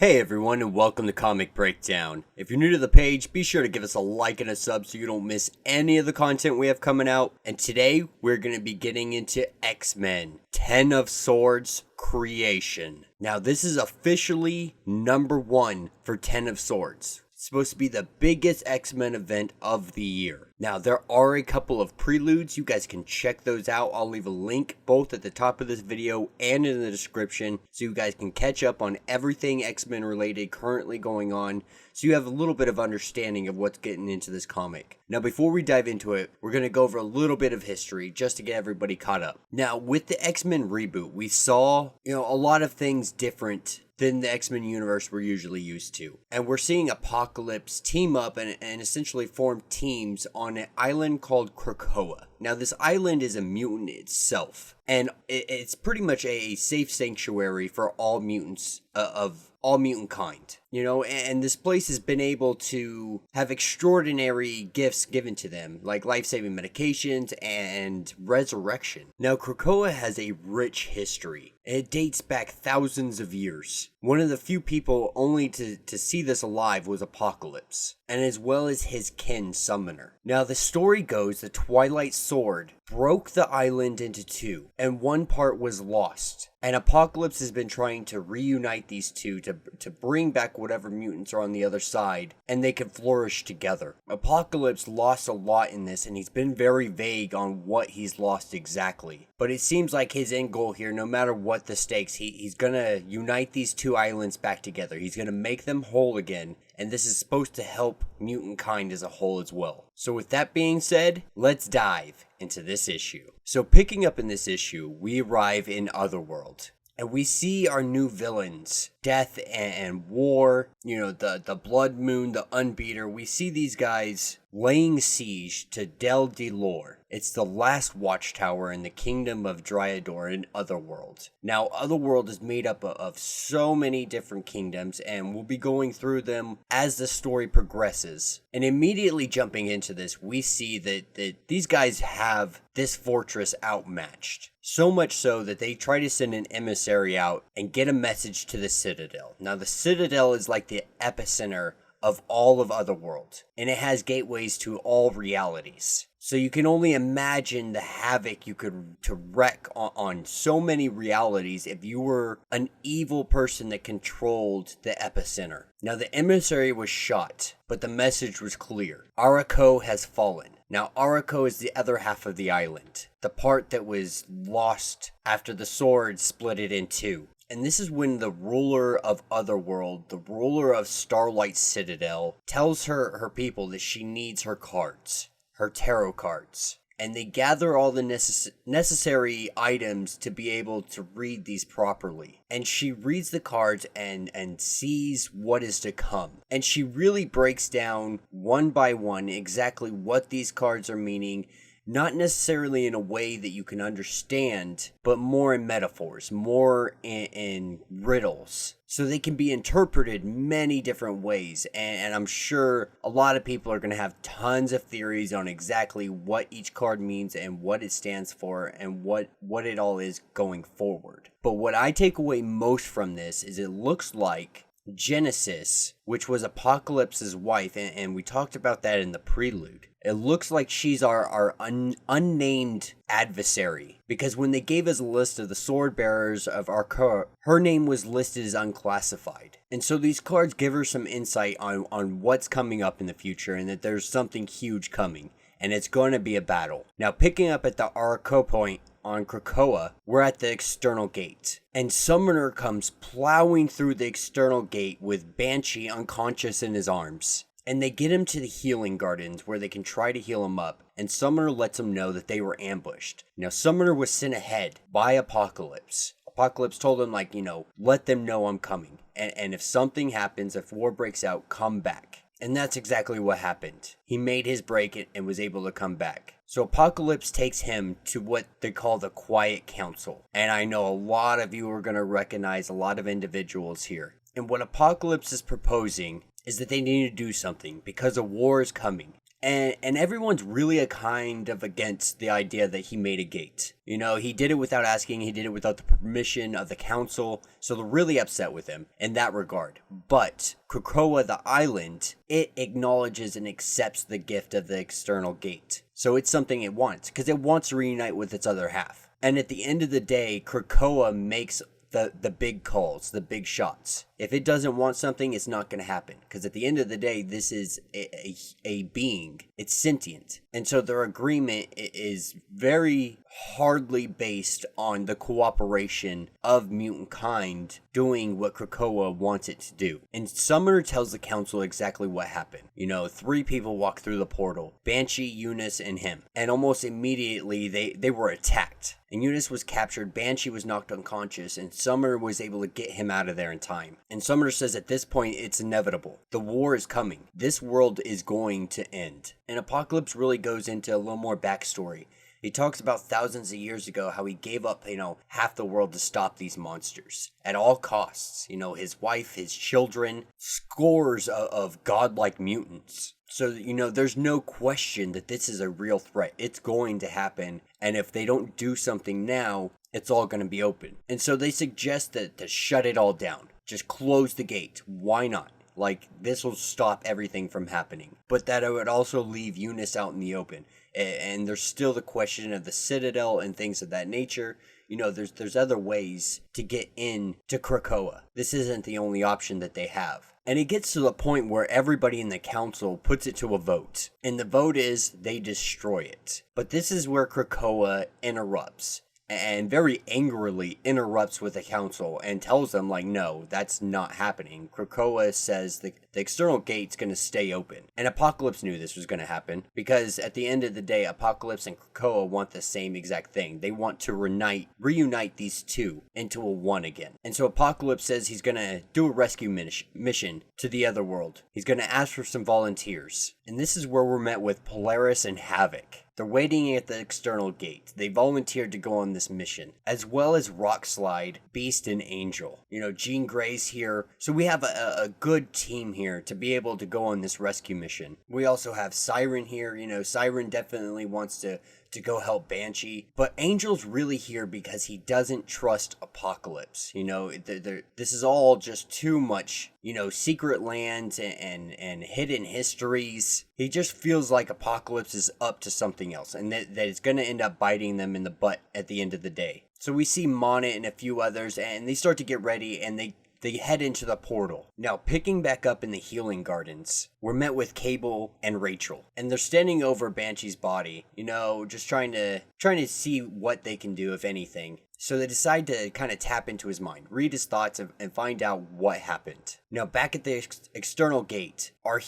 Hey everyone, and welcome to Comic Breakdown. If you're new to the page, be sure to give us a like and a sub so you don't miss any of the content we have coming out. And today, we're going to be getting into X-Men, 10 of Swords Creation. Now, this is officially number 1 for 10 of Swords. It's supposed to be the biggest X-Men event of the year. Now, there are a couple of preludes. You guys can check those out. I'll leave a link both at the top of this video and in the description so you guys can catch up on everything X-Men related currently going on so you have a little bit of understanding of what's getting into this comic. Now, before we dive into it, we're going to go over a little bit of history just to get everybody caught up. Now, with the X-Men reboot, we saw, a lot of things different than the X-Men universe we're usually used to. And we're seeing Apocalypse team up and essentially form teams on an island called Krakoa. Now, this island is a mutant itself, and it's pretty much a safe sanctuary for all mutants of all mutant kind. And this place has been able to have extraordinary gifts given to them, like life-saving medications and resurrection. Now, Krakoa has a rich history. It dates back thousands of years. One of the few people only to see this alive was Apocalypse, and as well as his kin Summoner. Now, the story goes the Twilight Sword broke the island into two, and one part was lost. And Apocalypse has been trying to reunite these two to bring back whatever mutants are on the other side, and they can flourish together. Apocalypse lost a lot in this, and he's been very vague on what he's lost exactly. But it seems like his end goal here, no matter what the stakes, he's gonna unite these two islands back together. He's gonna make them whole again, and this is supposed to help mutant kind as a whole as well. So with that being said, let's dive into this issue. So picking up in this issue, we arrive in Otherworld. And we see our new villains, Death and War, the Blood Moon, the Unbeater. We see these guys laying siege to Del Delor. It's the last watchtower in the kingdom of Dryador in Otherworld. Now, Otherworld is made up of so many different kingdoms, and we'll be going through them as the story progresses. And immediately jumping into this, we see that these guys have this fortress outmatched. So much so that they try to send an emissary out and get a message to the Citadel. Now, the Citadel is like the epicenter of all of Otherworld, and it has gateways to all realities. So you can only imagine the havoc you could wreak on so many realities if you were an evil person that controlled the epicenter. Now, the emissary was shot, but the message was clear. Arakko has fallen. Now, Arakko is the other half of the island, the part that was lost after the sword split it in two. And this is when the ruler of Otherworld, the ruler of Starlight Citadel, tells her people that she needs her cards, her tarot cards. And they gather all the necessary items to be able to read these properly. And she reads the cards and sees what is to come. And she really breaks down one by one exactly what these cards are meaning. Not necessarily in a way that you can understand, but more in metaphors, more in riddles. So they can be interpreted many different ways. And I'm sure a lot of people are going to have tons of theories on exactly what each card means and what it stands for and what it all is going forward. But what I take away most from this is it looks like Genesis, which was Apocalypse's wife, and we talked about that in the prelude. It looks like she's our unnamed adversary, because when they gave us a list of the sword bearers of Arakko, her name was listed as unclassified. And so these cards give her some insight on what's coming up in the future and that there's something huge coming, and it's going to be a battle. Now, picking up at the Arakko point, on Krakoa, we're at the external gate, and Summoner comes plowing through the external gate with Banshee unconscious in his arms. And they get him to the healing gardens where they can try to heal him up, and Summoner lets him know that they were ambushed. Now, Summoner was sent ahead by Apocalypse. Apocalypse told him, let them know I'm coming, and if something happens, if war breaks out, come back. And that's exactly what happened. He made his break and was able to come back. So Apocalypse takes him to what they call the Quiet Council. And I know a lot of you are going to recognize a lot of individuals here. And what Apocalypse is proposing is that they need to do something because a war is coming. And everyone's really a kind of against the idea that he made a gate. You know, he did it without asking, he did it without the permission of the council, so they're really upset with him in that regard. But Krakoa, the island, it acknowledges and accepts the gift of the external gate. So it's something it wants, because it wants to reunite with its other half. And at the end of the day, Krakoa makes the big calls, the big shots. If it doesn't want something, it's not going to happen. Because at the end of the day, this is a being. It's sentient. And so their agreement is very hardly based on the cooperation of mutant kind doing what Krakoa wants it to do. And Summoner tells the council exactly what happened. You know, 3 people walk through the portal. Banshee, Eunice, and him. And almost immediately, they were attacked. And Eunice was captured, Banshee was knocked unconscious, and Summoner was able to get him out of there in time. And Summoner says at this point, it's inevitable. The war is coming. This world is going to end. And Apocalypse really goes into a little more backstory. He talks about thousands of years ago how he gave up, half the world to stop these monsters at all costs. His wife, his children, scores of godlike mutants. So, there's no question that this is a real threat. It's going to happen. And if they don't do something now, it's all going to be open. And so they suggest that to shut it all down. Just close the gate. Why not? This will stop everything from happening. But that it would also leave Eunice out in the open. And there's still the question of the Citadel and things of that nature. There's other ways to get into Krakoa. This isn't the only option that they have. And it gets to the point where everybody in the council puts it to a vote. And the vote is they destroy it. But this is where Krakoa interrupts. And very angrily interrupts with the council and tells them, no, that's not happening. Krakoa says the external gate's going to stay open. And Apocalypse knew this was going to happen because at the end of the day, Apocalypse and Krakoa want the same exact thing. They want to reunite these two into a one again. And so Apocalypse says he's going to do a rescue mission to the Otherworld. He's going to ask for some volunteers. And this is where we're met with Polaris and Havoc. They're waiting at the external gate. They volunteered to go on this mission, as well as Rockslide, Beast, and Angel. Jean Grey's here. So we have a good team here to be able to go on this rescue mission. We also have Siren here. Siren definitely wants to go help Banshee. But Angel's really here because he doesn't trust Apocalypse. This is all just too much, secret lands and hidden histories. He just feels like Apocalypse is up to something else and that it's going to end up biting them in the butt at the end of the day. So we see Monet and a few others and they start to get ready and they head into the portal. Now, picking back up in the healing gardens, we're met with Cable and Rachel. And they're standing over Banshee's body, just trying to see what they can do, if anything. So they decide to kind of tap into his mind, read his thoughts, and find out what happened. Now, back at the external gate, our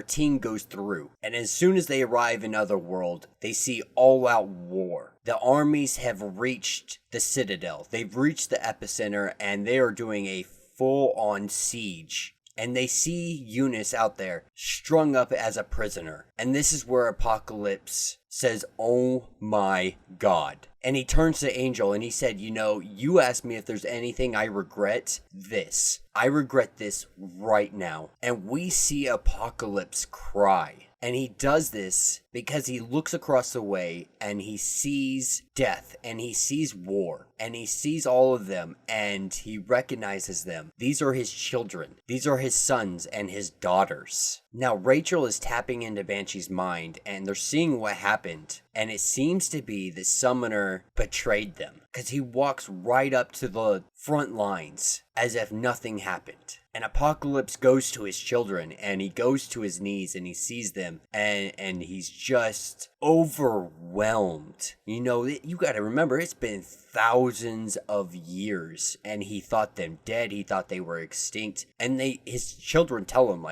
team goes through. And as soon as they arrive in Otherworld, they see all-out war. The armies have reached the Citadel. They've reached the epicenter, and they are doing a full-on siege. And they see Eunice out there, strung up as a prisoner. And this is where Apocalypse says, "Oh my God." And he turns to Angel and he said, you asked me if there's anything I regret. This. I regret this right now. And we see Apocalypse cry. And he does this because he looks across the way and he sees death and he sees war and he sees all of them and he recognizes them. These are his children. These are his sons and his daughters. Now, Rachel is tapping into Banshee's mind and they're seeing what happened. And it seems to be that Summoner betrayed them because he walks right up to the front lines as if nothing happened. And Apocalypse goes to his children and he goes to his knees and he sees them and he's just overwhelmed. You got to remember, it's been thousands of years and he thought them dead. He thought they were extinct. And his children tell him,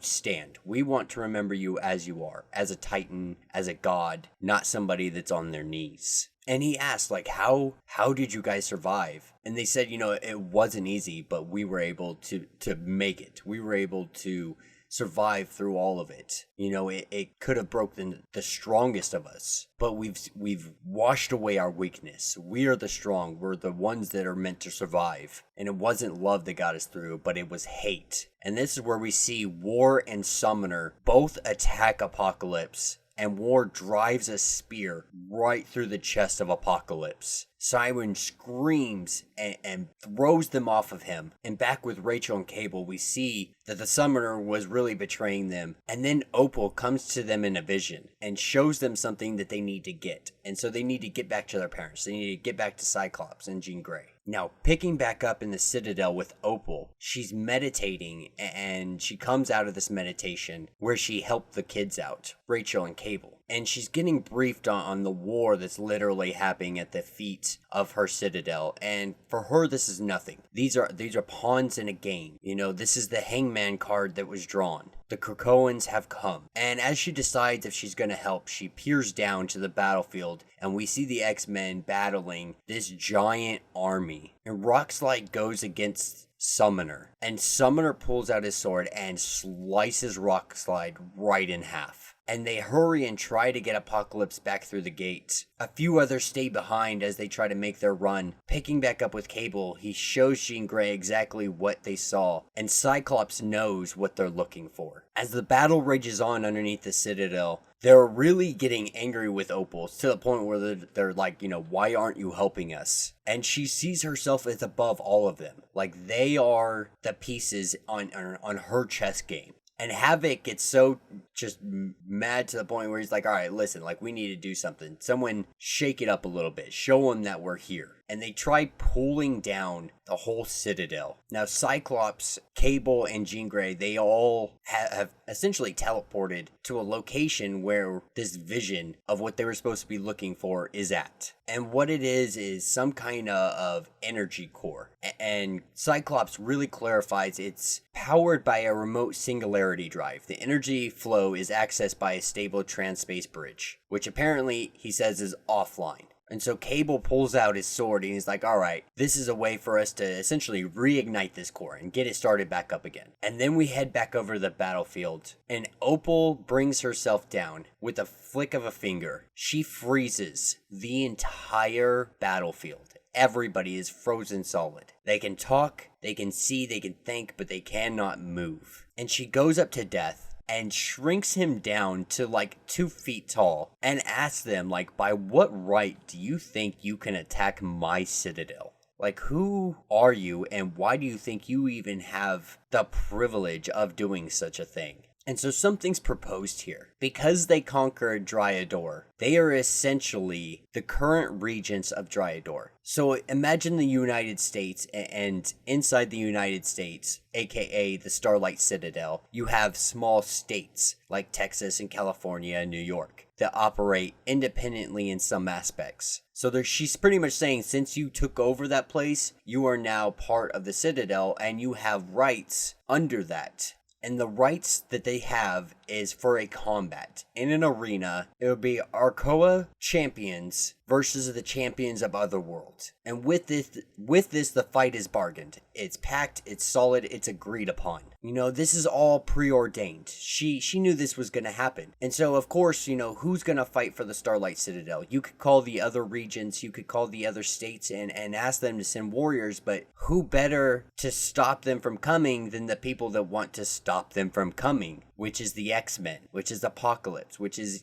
stand. We want to remember you as you are, as a titan, as a god, not somebody that's on their knees. And he asked, how did you guys survive? And they said, it wasn't easy, but we were able to make it. We were able to survive through all of it. It could have broken the strongest of us, but we've washed away our weakness. We are the strong. We're the ones that are meant to survive. And it wasn't love that got us through, but it was hate. And this is where we see War and Summoner both attack Apocalypse, and War drives a spear right through the chest of Apocalypse. Siren screams and throws them off of him. And back with Rachel and Cable, we see that the Summoner was really betraying them. And then Opal comes to them in a vision and shows them something that they need to get. And so they need to get back to their parents. They need to get back to Cyclops and Jean Grey. Now, picking back up in the Citadel with Opal, she's meditating, and she comes out of this meditation where she helped the kids out, Rachel and Cable. And she's getting briefed on the war that's literally happening at the feet of her Citadel. And for her, this is nothing. These are pawns in a game. This is the Hangman card that was drawn. The Krakoans have come. And as she decides if she's going to help, she peers down to the battlefield, and we see the X-Men battling this giant army. And Rockslide goes against Summoner, and Summoner pulls out his sword and slices Rockslide right in half. And they hurry and try to get Apocalypse back through the gates. A few others stay behind as they try to make their run. Picking back up with Cable, he shows Jean Grey exactly what they saw, and Cyclops knows what they're looking for. As the battle rages on underneath the Citadel, they're really getting angry with Opal to the point where they're like, why aren't you helping us? And she sees herself as above all of them. Like, they are the pieces on her chess game. And Havoc gets so just mad to the point where he's like, all right, listen, we need to do something. Someone shake it up a little bit. Show them that we're here. And they try pulling down the whole Citadel. Now, Cyclops, Cable, and Jean Grey, they all have essentially teleported to a location where this vision of what they were supposed to be looking for is at. And what it is some kind of energy core. And Cyclops really clarifies it's powered by a remote singularity drive. The energy flow is accessed by a stable trans-space bridge, which apparently he says is offline. And so Cable pulls out his sword and he's like, all right, this is a way for us to essentially reignite this core and get it started back up again. And then we head back over the battlefield, and Opal brings herself down with a flick of a finger. She freezes the entire battlefield. Everybody is frozen solid. They can talk, they can see, they can think, but they cannot move. And she goes up to Death and shrinks him down to 2 feet tall and asks them, by what right do you think you can attack my Citadel? Who are you, and why do you think you even have the privilege of doing such a thing? And so something's proposed here. Because they conquered Dryador, they are essentially the current regents of Dryador. So imagine the United States, and inside the United States, aka the Starlight Citadel, you have small states like Texas and California and New York that operate independently in some aspects. So she's pretty much saying, since you took over that place, you are now part of the Citadel and you have rights under that. And the rights that they have is for a combat. In an arena, it would be Arakko champions versus the champions of Otherworld. And with this, the fight is bargained. It's packed, it's solid, it's agreed upon. This is all preordained. She knew this was going to happen. And so, of course, who's going to fight for the Starlight Citadel? You could call the other regions, you could call the other states and ask them to send warriors, but who better to stop them from coming than the people that want to stop them from coming? Which is the X-Men, which is Apocalypse, which is,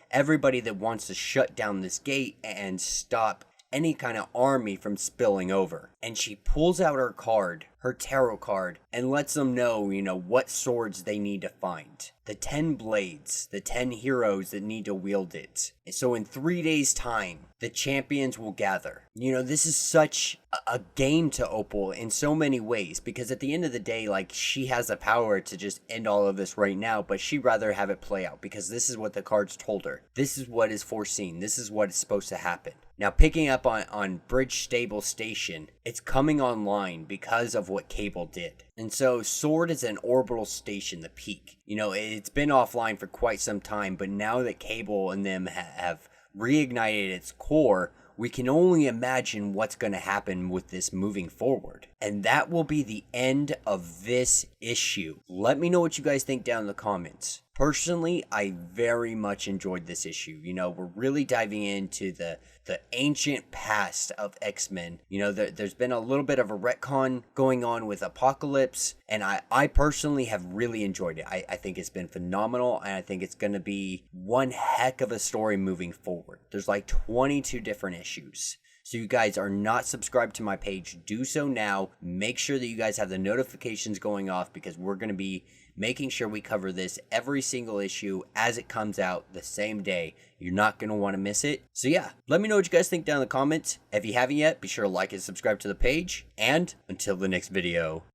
everybody that wants to shut down this gate and stop any kind of army from spilling over. And she pulls out her card, her tarot card, and lets them know, what swords they need to find. The 10 blades, the 10 heroes that need to wield it. And so in 3 days' time, the champions will gather. This is such a game to Opal in so many ways, because at the end of the day, she has the power to just end all of this right now, but she'd rather have it play out, because this is what the cards told her. This is what is foreseen. This is what is supposed to happen. Now, picking up on Bridge Stable Station, it's coming online because of what Cable did. And so Sword is an orbital station, the peak. It's been offline for quite some time, but now that Cable and them have reignited its core, we can only imagine what's going to happen with this moving forward. And that will be the end of this issue. Let me know what you guys think down in the comments. Personally, I very much enjoyed this issue. You know, we're really diving into the ancient past of X-Men. You know, there's been a little bit of a retcon going on with Apocalypse, and I personally have really enjoyed it. I think it's been phenomenal, and I think it's going to be one heck of a story moving forward. There's like 22 different issues. So you guys are not subscribed to my page, do so now. Make sure that you guys have the notifications going off, because we're going to be making sure we cover this every single issue as it comes out the same day. You're not going to want to miss it. So yeah, let me know what you guys think down in the comments. If you haven't yet, be sure to like and subscribe to the page. And until the next video.